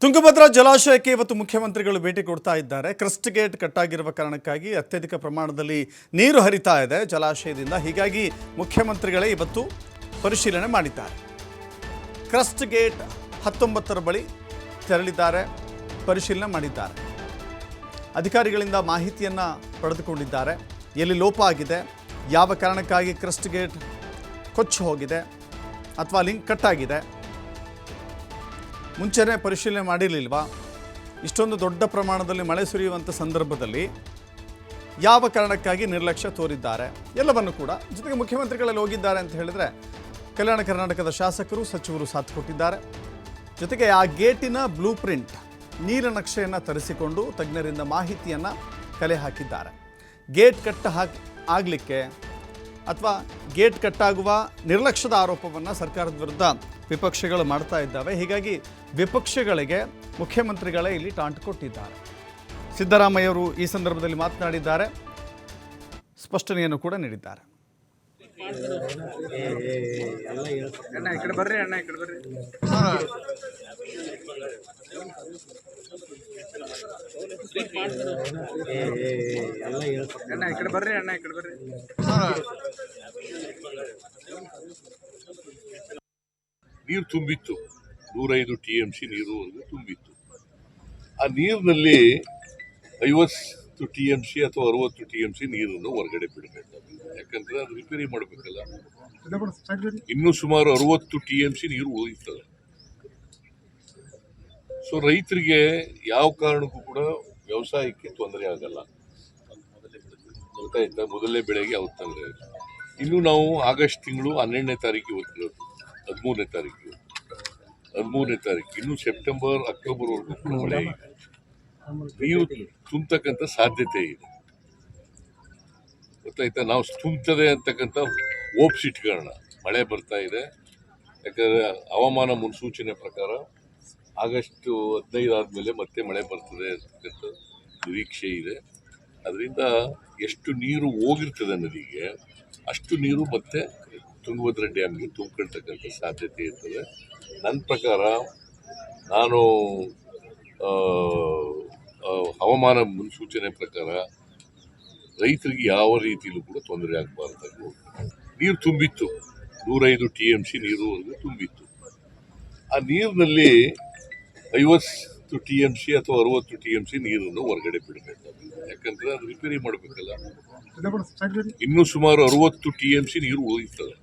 ತುಂಗಭದ್ರಾ ಜಲಾಶಯಕ್ಕೆ ಇವತ್ತು ಮುಖ್ಯಮಂತ್ರಿಗಳು ಭೇಟಿ ಕೊಡ್ತಾ ಇದ್ದಾರೆ. ಕ್ರಸ್ಟ್ ಗೇಟ್ ಕಟ್ಟಾಗಿರುವ ಕಾರಣಕ್ಕಾಗಿ ಅತ್ಯಧಿಕ ಪ್ರಮಾಣದಲ್ಲಿ ನೀರು ಹರಿತಾ ಇದೆ ಜಲಾಶಯದಿಂದ. ಹೀಗಾಗಿ ಮುಖ್ಯಮಂತ್ರಿಗಳೇ ಇವತ್ತು ಪರಿಶೀಲನೆ ಮಾಡಿದ್ದಾರೆ. ಕ್ರಸ್ಟ್ ಗೇಟ್ 19 ಬಳಿ ತೆರಳಿದ್ದಾರೆ, ಪರಿಶೀಲನೆ ಮಾಡಿದ್ದಾರೆ. ಅಧಿಕಾರಿಗಳಿಂದ ಮಾಹಿತಿಯನ್ನು ಪಡೆದುಕೊಂಡಿದ್ದಾರೆ. ಎಲ್ಲಿ ಲೋಪ ಆಗಿದೆ, ಯಾವ ಕಾರಣಕ್ಕಾಗಿ ಕ್ರಸ್ಟ್ ಗೇಟ್ ಕೊಚ್ಚಿ ಹೋಗಿದೆ ಅಥವಾ ಲಿಂಕ್ ಕಟ್ಟಾಗಿದೆ, ಮುಂಚೆನೇ ಪರಿಶೀಲನೆ ಮಾಡಿರಲಿಲ್ವಾ, ಇಷ್ಟೊಂದು ದೊಡ್ಡ ಪ್ರಮಾಣದಲ್ಲಿ ಮಳೆ ಸುರಿಯುವಂಥ ಸಂದರ್ಭದಲ್ಲಿ ಯಾವ ಕಾರಣಕ್ಕಾಗಿ ನಿರ್ಲಕ್ಷ್ಯ ತೋರಿದ್ದಾರೆ ಎಲ್ಲವನ್ನು ಕೂಡ. ಜೊತೆಗೆ ಮುಖ್ಯಮಂತ್ರಿಗಳಲ್ಲಿ ಹೋಗಿದ್ದಾರೆ ಅಂತ ಹೇಳಿದರೆ ಕಲ್ಯಾಣ ಕರ್ನಾಟಕದ ಶಾಸಕರು, ಸಚಿವರು ಸಾಥ್ ಕೊಟ್ಟಿದ್ದಾರೆ. ಜೊತೆಗೆ ಆ ಗೇಟಿನ ಬ್ಲೂ ಪ್ರಿಂಟ್, ನೀಲನಕ್ಷೆಯನ್ನು ತರಿಸಿಕೊಂಡು ತಜ್ಞರಿಂದ ಮಾಹಿತಿಯನ್ನು ಕಲೆ ಹಾಕಿದ್ದಾರೆ. ಗೇಟ್ ಆಗಲಿಕ್ಕೆ ಅಥವಾ ಗೇಟ್ ಕಟ್ಟಾಗುವ ನಿರ್ಲಕ್ಷ್ಯದ ಆರೋಪವನ್ನು ಸರ್ಕಾರದ ವಿರುದ್ಧ ವಿಪಕ್ಷಗಳು ಮಾಡ್ತಾ ಇದ್ದಾವೆ. ಹೀಗಾಗಿ ವಿಪಕ್ಷಗಳಿಗೆ ಮುಖ್ಯಮಂತ್ರಿಗಳೇ ಇಲ್ಲಿ ಟಾಂಟ್ ಕೊಟ್ಟಿದ್ದಾರೆ. ಸಿದ್ದರಾಮಯ್ಯವರು ಈ ಸಂದರ್ಭದಲ್ಲಿ ಮಾತನಾಡಿದ್ದಾರೆ, ಸ್ಪಷ್ಟನೆಯನ್ನು ಕೂಡ ನೀಡಿದ್ದಾರೆ. ನೀರು ತುಂಬಿತ್ತು, 105 TMC ನೀರು ತುಂಬಿತ್ತು. ಆ ನೀರಿನಲ್ಲಿ 50 TMC ಅಥವಾ 60 TMC ನೀರನ್ನು ಹೊರಗಡೆ ಬಿಡಬೇಕಾಗುತ್ತೆ. ಯಾಕಂದ್ರೆ ಅದು ರಿಪೇರಿ ಮಾಡಬೇಕಲ್ಲ. ಇನ್ನೂ ಸುಮಾರು 60 TMC ನೀರು ಉಳಿಯುತ್ತದೆ. ಸೊ ರೈತರಿಗೆ ಯಾವ ಕಾರಣಕ್ಕೂ ಕೂಡ ವ್ಯವಸಾಯಕ್ಕೆ ತೊಂದರೆ ಆಗಲ್ಲ. ಗೊತ್ತಾಯ್ತಾ? ಮೊದಲನೇ ಬೆಳೆಗೆ ಯಾವ ತೊಂದರೆ ಇಲ್ಲ. ಇನ್ನು ನಾವು ಆಗಸ್ಟ್ ತಿಂಗಳು 12ನೇ ತಾರೀಕು ಇವತ್ತು 13ನೇ ತಾರೀಕು 13ನೇ ತಾರೀಕು, ಇನ್ನು ಸೆಪ್ಟೆಂಬರ್ ಅಕ್ಟೋಬರ್ವರೆಗೂ ಮಳೆ ಇದೆ. ನೀರು ತುಂಬತಕ್ಕಂಥ ಸಾಧ್ಯತೆ ಇದೆ. ಗೊತ್ತಾಯ್ತಾ? ನಾವು ತುಂಬುತ್ತದೆ ಅಂತಕ್ಕಂಥ ಹೋಪ್ಸ್ ಇಟ್ಕೊಳ್ಳೋಣ. ಮಳೆ ಬರ್ತಾ ಇದೆ. ಯಾಕಂದರೆ ಹವಾಮಾನ ಮುನ್ಸೂಚನೆ ಪ್ರಕಾರ ಆಗಸ್ಟ್ 15 ಆದಮೇಲೆ ಮತ್ತೆ ಮಳೆ ಬರ್ತದೆ ಅಂತಕ್ಕಂಥ ನಿರೀಕ್ಷೆ ಇದೆ. ಅದರಿಂದ ಎಷ್ಟು ನೀರು ಹೋಗಿರ್ತದೆ ನದಿಗೆ ಅಷ್ಟು ನೀರು ಮತ್ತೆ ತುಂಗಭದ್ರಾ ಡ್ಯಾಮ್ಗೆ ತುಂಬಿಕೊಳ್ತಕ್ಕಂಥ ಸಾಧ್ಯತೆ ಇರ್ತದೆ. ನನ್ನ ಪ್ರಕಾರ ನಾನು ಹವಾಮಾನ ಮುನ್ಸೂಚನೆ ಪ್ರಕಾರ ರೈತರಿಗೆ ಯಾವ ರೀತಿಯಲ್ಲೂ ಕೂಡ ತೊಂದರೆ ಆಗಬಾರ್ದು. ನೀರು ತುಂಬಿತ್ತು, 105 TMC ನೀರು ತುಂಬಿತ್ತು. ಆ ನೀರಿನಲ್ಲಿ 50 TMC ಅಥವಾ 60 TMC ನೀರನ್ನು ಹೊರಗಡೆ ಬಿಡಬೇಕಾಗುತ್ತೆ. ಯಾಕಂದ್ರೆ ಅದು ರಿಪೇರಿ ಮಾಡಬೇಕಲ್ಲ. ಇನ್ನೂ ಸುಮಾರು 60 TMC ನೀರು ಉಳಿಯುತ್ತದೆ.